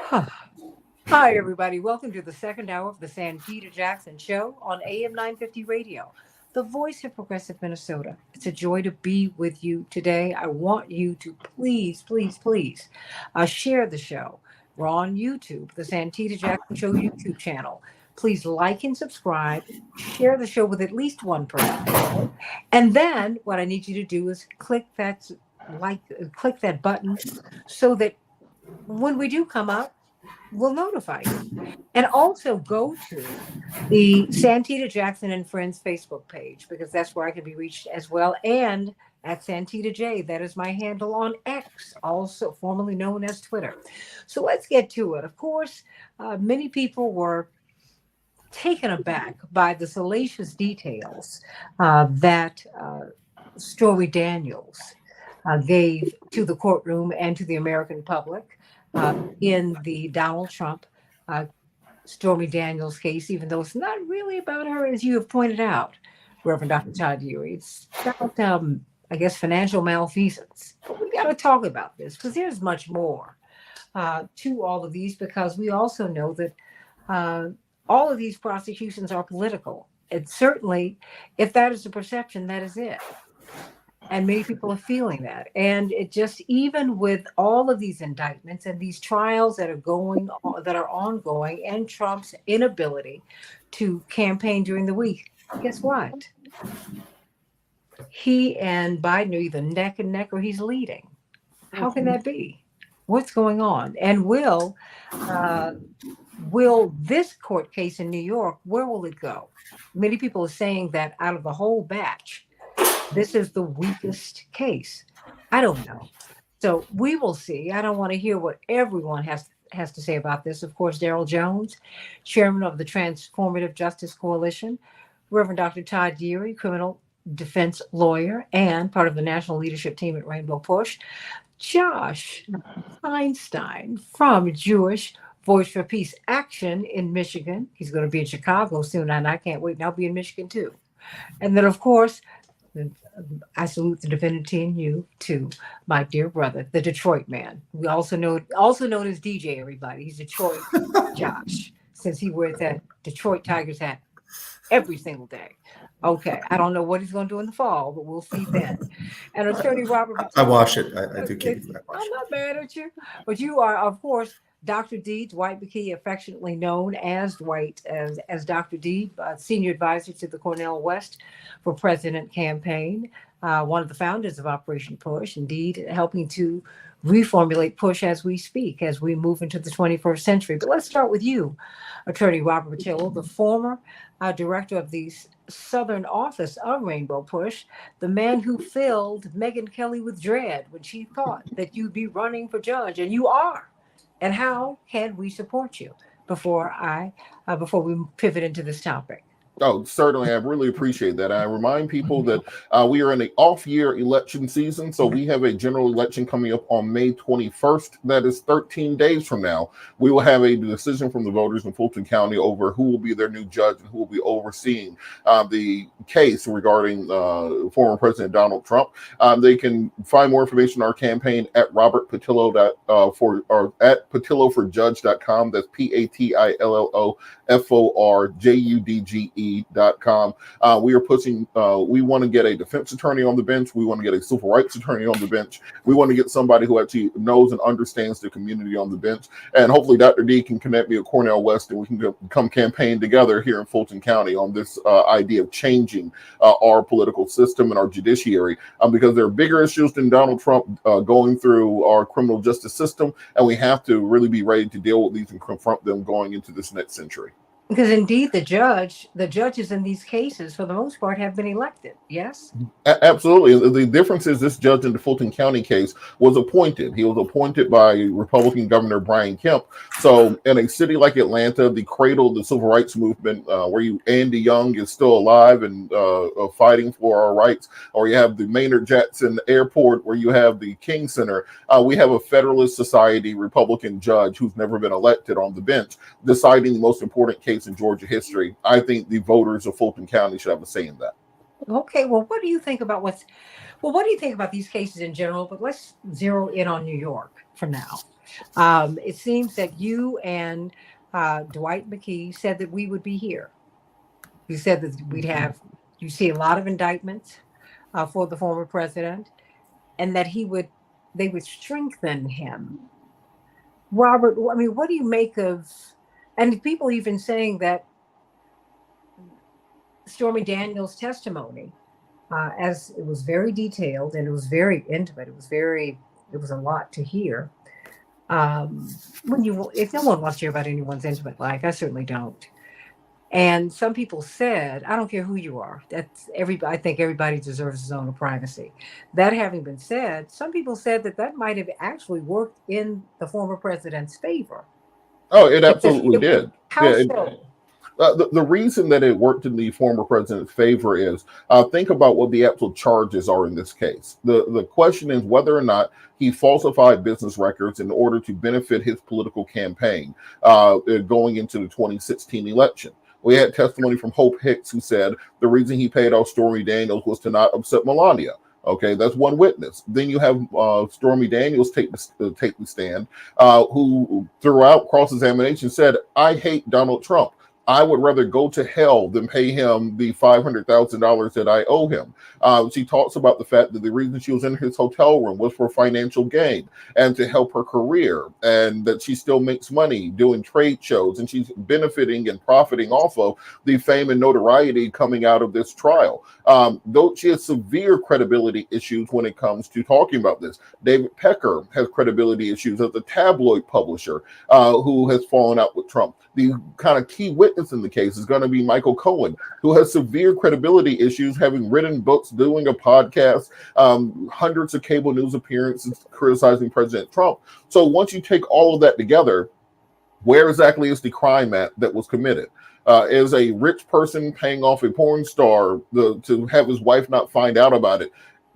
Hi, everybody. Welcome to the second hour of the Santita Jackson Show on AM 950 Radio, the voice of progressive Minnesota. It's a joy to be with you today. I want you to please share the show. We're on YouTube, the Santita Jackson Show YouTube channel. Please like and subscribe. Share the show with at least one person. And then what I need you to do is click that button so that when we do come up, we'll notify you. And also go to the Santita Jackson and Friends Facebook page because that's where I can be reached as well. And at Santita J, that is my handle on X, also formerly known as Twitter. So let's get to it. Of course, many people were taken aback by the salacious details that Stormy Daniels gave to the courtroom and to the American public in the Donald Trump uh, Stormy Daniels case, even though it's not really about her, as you have pointed out, Reverend Dr. Todd Urey. It's about, I guess, financial malfeasance. But we got to talk about this because there's much more to all of these because we also know that uh, all of these prosecutions are political. And certainly, if that is the perception, that is it. And many people are feeling that. And it just, even with all of these indictments and these trials that are going on, that are ongoing, and Trump's inability to campaign during the week, guess what? He and Biden are either neck and neck or he's leading. How can that be? What's going on? And uh, will this court case in New York, where will it go? Many people are saying that out of the whole batch, this is the weakest case. I don't know. So we will see. I don't want to hear what everyone has to say about this. Of course, Daryl Jones, chairman of the Transformative Justice Coalition, Reverend Dr. Todd Deary, criminal defense lawyer and part of the national leadership team at Rainbow Push, Josh Einstein from Jewish Voice for Peace Action in Michigan. He's going to be in Chicago soon, and I can't wait. And I'll be in Michigan too. And then, of course, I salute the divinity in you too, my dear brother, the Detroit man. We also known as DJ. Everybody, he's Detroit Josh, since he wears that Detroit Tigers hat every single day. Okay, I don't know what he's going to do in the fall, but we'll see then. And Attorney Robert I Patel, wash it. I do keep it. I wash I'm it. not mad at you, but you are, of course, Dr. D, Dwight McKee, affectionately known as Dwight, as Dr. D, senior advisor to the Cornell West for President campaign, one of the founders of Operation Push, indeed, helping to reformulate Push as we speak, as we move into the 21st century. But let's start with you, Attorney Robert Patillo, the former director of the Southern office of Rainbow Push, the man who filled Megyn Kelly with dread when she thought that you'd be running for judge, and you are. And how can we support you before we pivot into this topic? Oh, certainly. I really appreciate that. I remind people that we are in an off-year election season, so we have a general election coming up on May 21st. That is 13 days from now. We will have a decision from the voters in Fulton County over who will be their new judge and who will be overseeing the case regarding former President Donald Trump. They can find more information on our campaign at Robert Patillo or at patilloforjudge.com. That's PATILLOFORJUDGE.com. We are pushing, we want to get a defense attorney on the bench. We want to get a civil rights attorney on the bench. We want to get somebody who actually knows and understands the community on the bench. And hopefully Dr. D can connect me at Cornell West and we can come campaign together here in Fulton County on this idea of changing our political system and our judiciary because there are bigger issues than Donald Trump going through our criminal justice system. And we have to really be ready to deal with these and confront them going into this next century. Because indeed, the judges in these cases, for the most part, have been elected. Yes. Absolutely. The difference is this judge in the Fulton County case was appointed. He was appointed by Republican Governor Brian Kemp. So in a city like Atlanta, the cradle of the civil rights movement, where Andy Young is still alive and fighting for our rights, or you have the Maynard Jackson Airport, where you have the King Center, we have a Federalist Society Republican judge who's never been elected on the bench deciding the most important case in Georgia history. I think the voters of Fulton County should have a say in that. Okay. Well, what do you think about these cases in general? But let's zero in on New York for now. It seems that you and Dwight McKee said that we would be here. You said that we'd have, you see a lot of indictments for the former president, and that they would strengthen him. Robert, I mean, what do you make of, and people even saying that Stormy Daniels' testimony, as it was very detailed and it was very intimate, it was a lot to hear. If no one wants to hear about anyone's intimate life, I certainly don't. And some people said, I don't care who you are. That's everybody. I think everybody deserves his own privacy. That having been said, some people said that might have actually worked in the former president's favor. Oh, it absolutely did. How so? The reason that it worked in the former president's favor is think about what the actual charges are in this case. The question is whether or not he falsified business records in order to benefit his political campaign going into the 2016 election. We had testimony from Hope Hicks, who said the reason he paid off Stormy Daniels was to not upset Melania. Okay, that's one witness. Then you have Stormy Daniels take the stand, who throughout cross-examination said, "I hate Donald Trump. I would rather go to hell than pay him the $500,000 that I owe him." She talks about the fact that the reason she was in his hotel room was for financial gain and to help her career, and that she still makes money doing trade shows, and she's benefiting and profiting off of the fame and notoriety coming out of this trial. Though she has severe credibility issues when it comes to talking about this. David Pecker has credibility issues as a tabloid publisher who has fallen out with Trump. The kind of key witness in the case is going to be Michael Cohen, who has severe credibility issues, having written books, doing a podcast, hundreds of cable news appearances criticizing President Trump. So once you take all of that together, where exactly is the crime at that was committed? Is a rich person paying off a porn star to have his wife not find out about it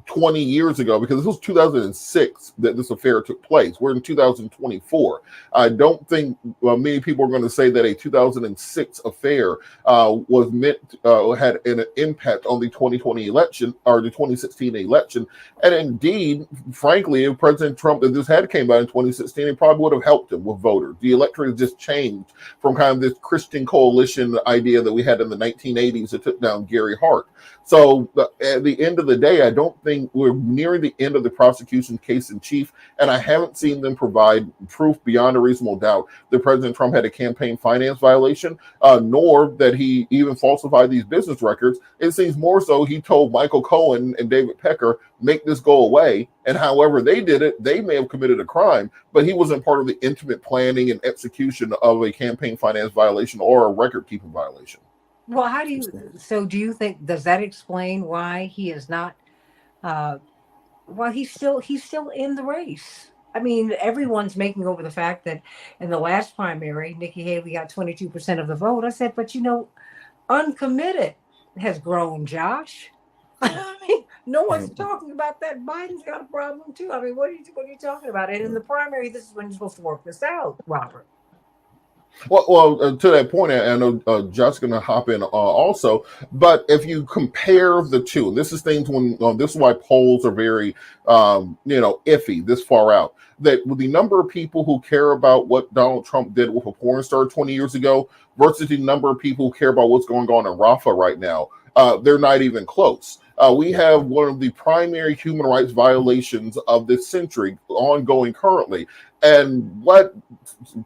20 years ago, because this was 2006 that this affair took place. We're in 2024. I don't think many people are going to say that a 2006 affair had an impact on the 2020 election or the 2016 election. And indeed, frankly, if President Trump, if this had came out in 2016, it probably would have helped him with voters. The electorate has just changed from kind of this Christian coalition idea that we had in the 1980s that took down Gary Hart. So at the end of the day, I don't think we're nearing the end of the prosecution's case in chief, and I haven't seen them provide proof beyond a reasonable doubt that President Trump had a campaign finance violation, nor that he even falsified these business records. It seems more so he told Michael Cohen and David Pecker, make this go away, and however they did it, they may have committed a crime, but he wasn't part of the intimate planning and execution of a campaign finance violation or a record-keeping violation. Well, do you think, does that explain why he is not, he's still in the race? I mean, everyone's making over the fact that in the last primary, Nikki Haley got 22% of the vote. I said, but uncommitted has grown, Josh. I mean, no one's talking about that. Biden's got a problem too. I mean, what are you talking about? And in the primary, this is when you're supposed to work this out, Robert. Well, to that point, I know Josh's going to hop in also, but if you compare the two, this is things when this is why polls are very, iffy this far out. That with the number of people who care about what Donald Trump did with a porn star 20 years ago versus the number of people who care about what's going on in Rafah right now, they're not even close. We have one of the primary human rights violations of this century ongoing currently. And what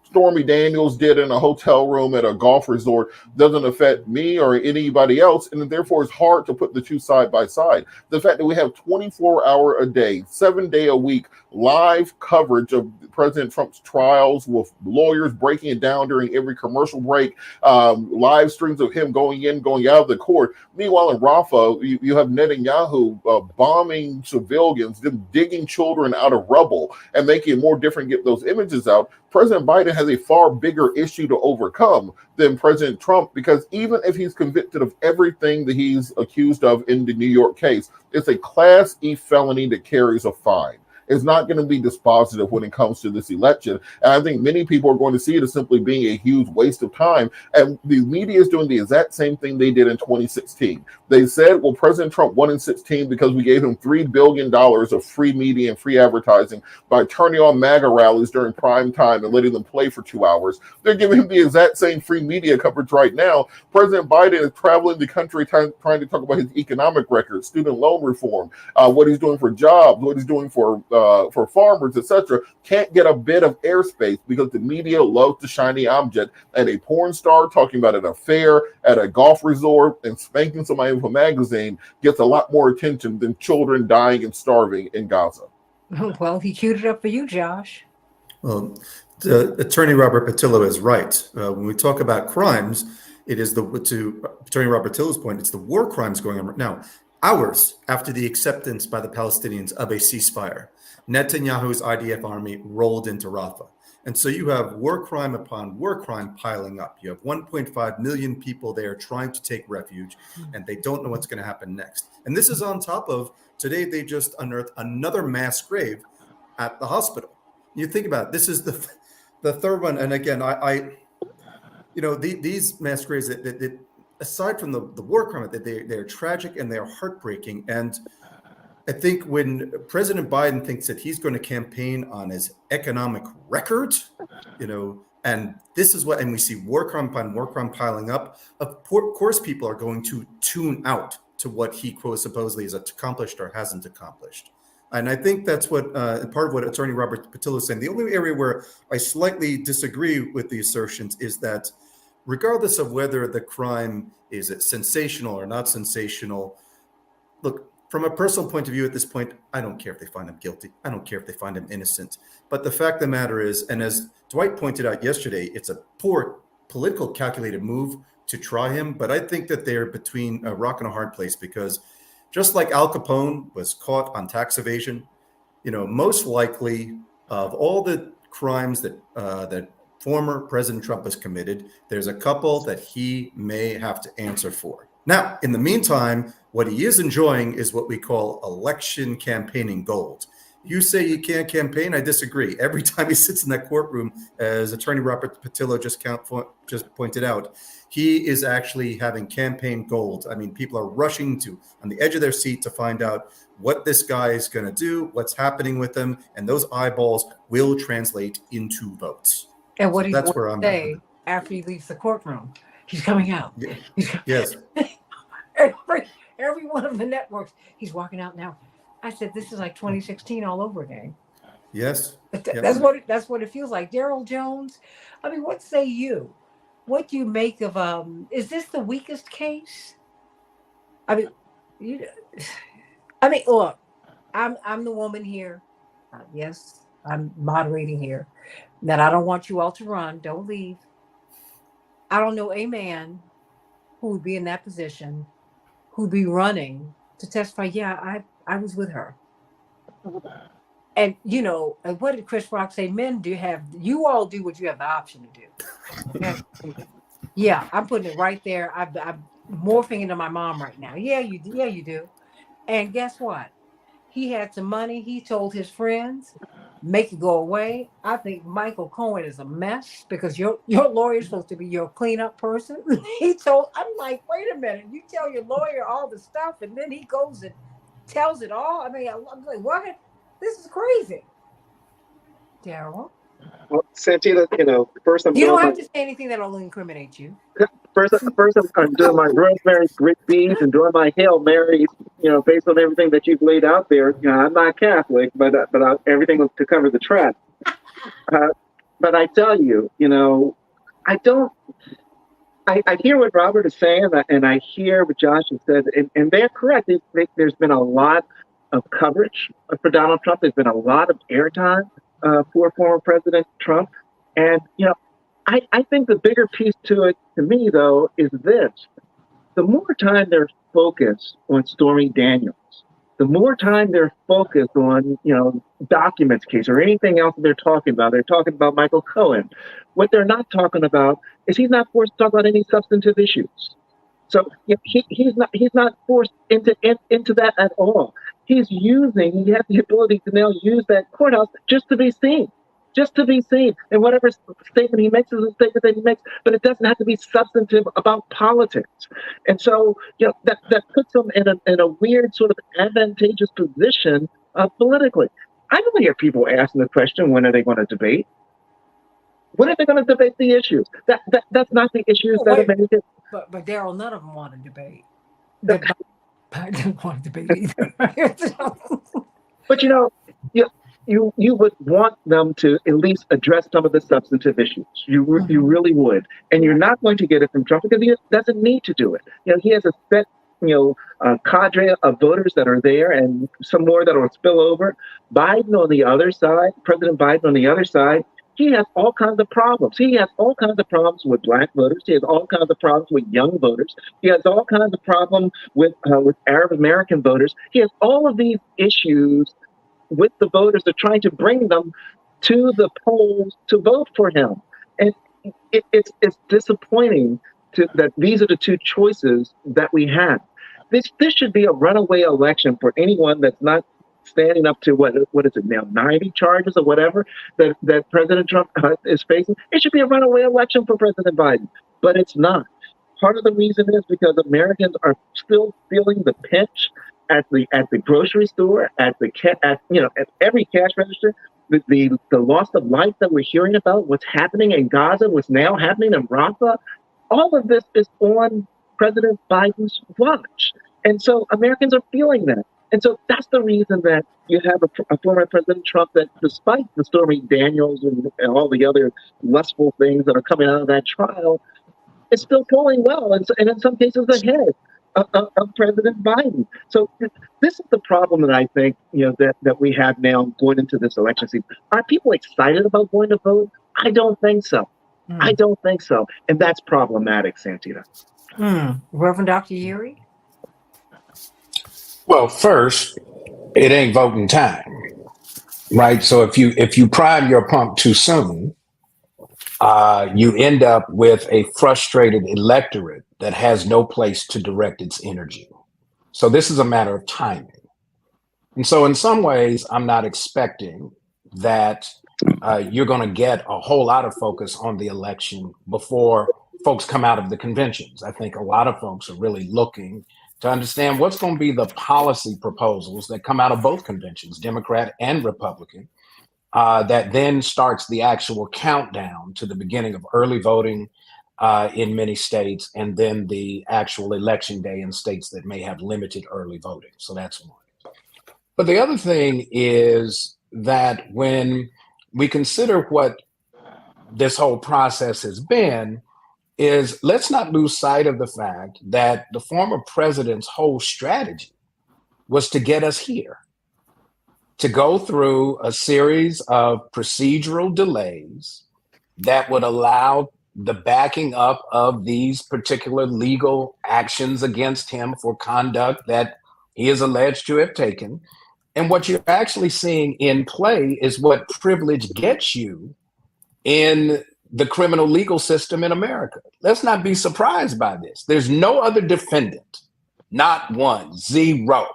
Stormy Daniels did in a hotel room at a golf resort doesn't affect me or anybody else. And therefore, it's hard to put the two side by side. The fact that we have 24-hour a day, 7-day a week live coverage of President Trump's trials with lawyers breaking it down during every commercial break, live streams of him going in, going out of the court. Meanwhile, in Rafah, you have Netanyahu bombing civilians, them digging children out of rubble and making it more different to get those images out. President Biden has a far bigger issue to overcome than President Trump, because even if he's convicted of everything that he's accused of in the New York case, it's a Class E felony that carries a fine. is not going to be dispositive when it comes to this election. And I think many people are going to see it as simply being a huge waste of time. And the media is doing the exact same thing they did in 2016. They said, well, President Trump won in 16 because we gave him $3 billion of free media and free advertising by turning on MAGA rallies during prime time and letting them play for 2 hours. They're giving him the exact same free media coverage right now. President Biden is traveling the country trying to talk about his economic record, student loan reform, what he's doing for jobs, what he's doing for farmers, etc. Can't get a bit of airspace because the media loves the shiny object, and a porn star talking about an affair at a golf resort and spanking somebody with a magazine gets a lot more attention than children dying and starving in Gaza. Well, he queued it up for you, Josh. Well, Attorney Robert Patillo is right. When we talk about crimes, it is to Attorney Robert Patillo's point, it's the war crimes going on right now. Hours after the acceptance by the Palestinians of a ceasefire, Netanyahu's IDF army rolled into Rafah. And so you have war crime upon war crime piling up. You have 1.5 million people there trying to take refuge, and they don't know what's going to happen next. And this is on top of today, they just unearthed another mass grave at the hospital. You think about it, this is the third one. And again, these mass graves, that aside from the war crime, that they're tragic and they're heartbreaking. And I think when President Biden thinks that he's going to campaign on his economic record, and this is and we see war crime upon war crime piling up, of course people are going to tune out to what he, quote, supposedly has accomplished or hasn't accomplished. And I think that's what part of what Attorney Robert Patillo is saying. The only area where I slightly disagree with the assertions is that regardless of whether the crime is sensational or not sensational, look, from a personal point of view at this point, I don't care if they find him guilty. I don't care if they find him innocent. But the fact of the matter is, and as Dwight pointed out yesterday, it's a poor political calculated move to try him. But I think that they're between a rock and a hard place, because just like Al Capone was caught on tax evasion, most likely of all the crimes that former President Trump has committed, there's a couple that he may have to answer for. Now, in the meantime, what he is enjoying is what we call election campaigning gold. You say he can't campaign, I disagree. Every time he sits in that courtroom, as Attorney Robert Patillo just pointed out, he is actually having campaign gold. I mean, people are rushing on the edge of their seat to find out what this guy is going to do, what's happening with him, and those eyeballs will translate into votes. And what he's going to say after he leaves the courtroom, he's coming out. Yeah. Yes. Every one of the networks, he's walking out now. I said, this is like 2016 all over again. Yes. That's what it feels like. Daryl Jones, I mean, what say you? What do you make of, is this the weakest case? I mean, look, I'm the woman here. Yes, I'm moderating here. That I don't want you all to run. Don't leave. I don't know a man who would be in that position, who'd be running to testify. Yeah, I was with her. And what did Chris Rock say? Men you all do what you have the option to do. Okay? Yeah, I'm putting it right there. I'm morphing into my mom right now. Yeah, you do. And guess what? He had some money. He told his friends, make it go away. I think Michael Cohen is a mess because your lawyer is supposed to be your cleanup person. I'm like, wait a minute. You tell your lawyer all the stuff and then he goes and tells it all. I mean, I'm like, what? This is crazy. Daryl? Well, Santita, first you don't have to say anything that'll incriminate you. First, I'm doing my Rosemary Greek beads and doing my Hail Marys, based on everything that you've laid out there. I'm not Catholic, but everything was to cover the track. But I tell you, I hear what Robert is saying, and I hear what Josh has said, and they're correct. There's been a lot of coverage for Donald Trump. There's been a lot of airtime for former President Trump. And, I think the bigger piece to it, to me, though, is this. The more time they're focused on Stormy Daniels, the more time they're focused on, documents case or anything else that they're talking about Michael Cohen. What they're not talking about is he's not forced to talk about any substantive issues. So he's not forced into that at all. He has the ability to now use that courthouse just to be seen. Just to be seen. And whatever statement he makes is a statement that he makes, but it doesn't have to be substantive about politics. And so, that puts him in a weird sort of advantageous position politically. I don't hear people asking the question, when are they going to debate? When are they going to debate the issues? That's not the issues that America. But Daryl, none of them want to debate. I don't want to debate either. But you would want them to at least address some of the substantive issues. You really would, and you're not going to get it from Trump because he doesn't need to do it. He has a set cadre of voters that are there, and some more that will spill over. Biden on the other side, President Biden on the other side. He has all kinds of problems. He has all kinds of problems with black voters. He has all kinds of problems with young voters. He has all kinds of problems with Arab American voters. He has all of these issues with the voters. They're trying to bring them to the polls to vote for him. And it's disappointing that these are the two choices that we have. This should be a runaway election for anyone that's not standing up to what is it now, 90 charges or whatever that President Trump is facing. It should be a runaway election for President Biden, but it's not. Part of the reason is because Americans are still feeling the pinch at the grocery store, at every cash register. The loss of life that we're hearing about, what's happening in Gaza, what's now happening in Rafah, all of this is on President Biden's watch. And so Americans are feeling that. And so that's the reason that you have a former President Trump that, despite the Stormy Daniels and all the other lustful things that are coming out of that trial, is still polling well, and in some cases ahead of President Biden. So this is the problem that I think that we have now going into this election season. Are people excited about going to vote? I don't think so. I don't think so, and that's problematic, Santita. Reverend Dr. Yeri? Well, first, it ain't voting time, right? So if you prime your pump too soon, you end up with a frustrated electorate that has no place to direct its energy. So this is a matter of timing. And so in some ways, I'm not expecting that you're going to get a whole lot of focus on the election before folks come out of the conventions. I think a lot of folks are really looking to understand what's going to be the policy proposals that come out of both conventions, Democrat and Republican, that then starts the actual countdown to the beginning of early voting in many states, and then the actual election day in states that may have limited early voting. So that's one. But the other thing is that when we consider what this whole process has been, is let's not lose sight of the fact that the former president's whole strategy was to get us here, to go through a series of procedural delays that would allow the backing up of these particular legal actions against him for conduct that he is alleged to have taken. And what you're actually seeing in play is what privilege gets you in the criminal legal system in America. Let's not be surprised by this. There's no other defendant, not one, zero,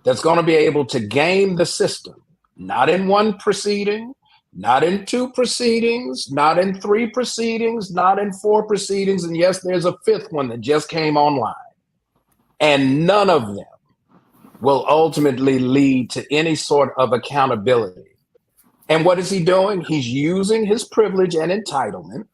that's going to be able to game the system, not in one proceeding, not in two proceedings, not in three proceedings, not in four proceedings. And yes, there's a fifth one that just came online. And none of them will ultimately lead to any sort of accountability. And what is he doing? He's using his privilege and entitlement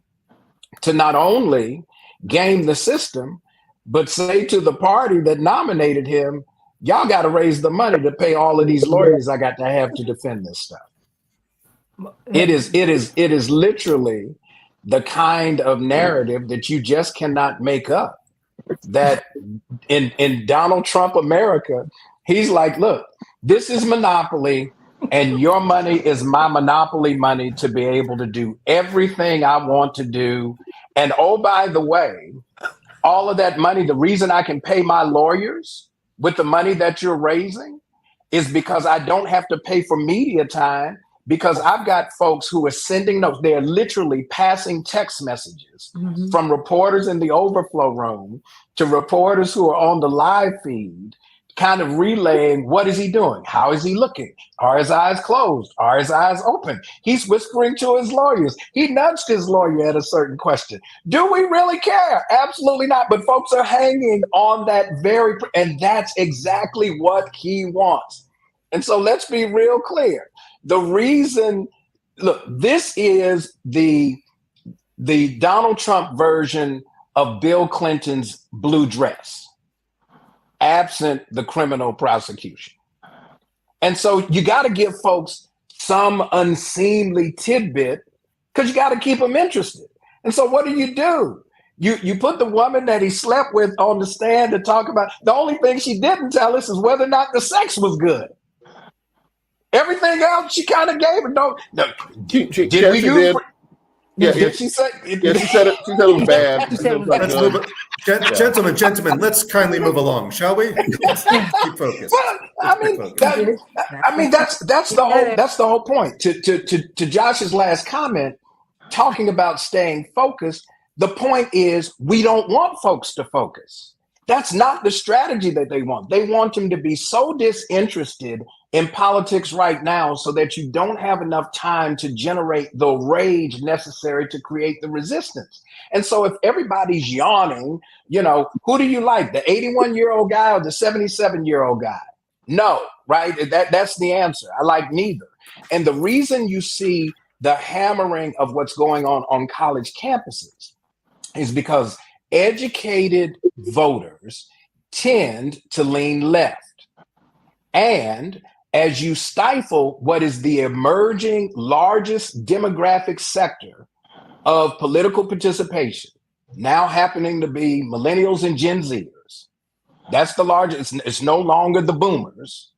to not only game the system, but say to the party that nominated him, y'all got to raise the money to pay all of these lawyers I got to have to defend this stuff. It is literally the kind of narrative that you just cannot make up. That in Donald Trump America, he's like, look, this is monopoly. And your money is my monopoly money to be able to do everything I want to do. And oh, by the way, all of that money, the reason I can pay my lawyers with the money that you're raising is because I don't have to pay for media time, because I've got folks who are sending notes. They're literally passing text messages from reporters in the overflow room to reporters who are on the live feed kind of relaying, what is he doing? How is he looking? Are his eyes closed? Are his eyes open? He's whispering to his lawyers. He nudged his lawyer at a certain question. Do we really care? Absolutely not. But folks are hanging on that and that's exactly what he wants. And so let's be real clear. The reason, look, this is the Donald Trump version of Bill Clinton's blue dress, absent the criminal prosecution. And so you got to give folks some unseemly tidbit because you got to keep them interested. And so what do? You put the woman that he slept with on the stand to talk about. The only thing she didn't tell us is whether or not the sex was good. Everything else she kind of gave it. No, did we use? Yeah, did she say? Yeah, she said it was bad. She said it was Let's move it. Gentlemen, let's kindly move along, shall we? Let's keep focused. Well, that's the whole point. To Josh's last comment, talking about staying focused, the point is we don't want folks to focus. That's not the strategy that they want. They want them to be so disinterested in politics right now so that you don't have enough time to generate the rage necessary to create the resistance. And so if everybody's yawning, who do you like, the 81-year-old guy or the 77-year-old guy? No, right? That's the answer. I like neither. And the reason you see the hammering of what's going on college campuses is because educated voters tend to lean left. And as you stifle what is the emerging largest demographic sector of political participation, now happening to be millennials and Gen Zers, that's the largest. It's no longer the boomers.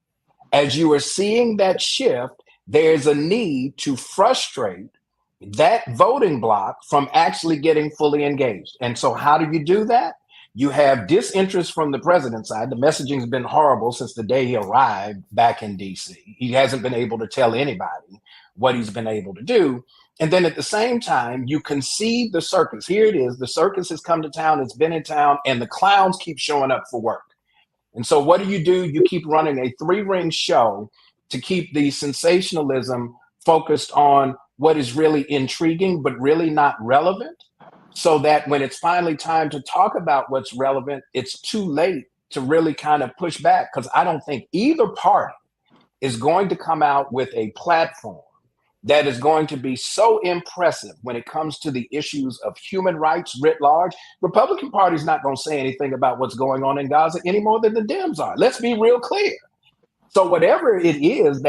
As you are seeing that shift, there's a need to frustrate that voting bloc from actually getting fully engaged. And so how do you do that? You have disinterest from the president's side. The messaging has been horrible since the day he arrived back in DC. He hasn't been able to tell anybody what he's been able to do. And then at the same time, you concede the circus. Here it is. The circus has come to town. It's been in town, and the clowns keep showing up for work. And so what do? You keep running a 3-ring show to keep the sensationalism focused on what is really intriguing, but really not relevant, so that when it's finally time to talk about what's relevant, it's too late to really kind of push back. Because I don't think either party is going to come out with a platform that is going to be so impressive when it comes to the issues of human rights writ large. Republican Party's not going to say anything about what's going on in Gaza any more than the Dems are. Let's be real clear. So whatever it is that's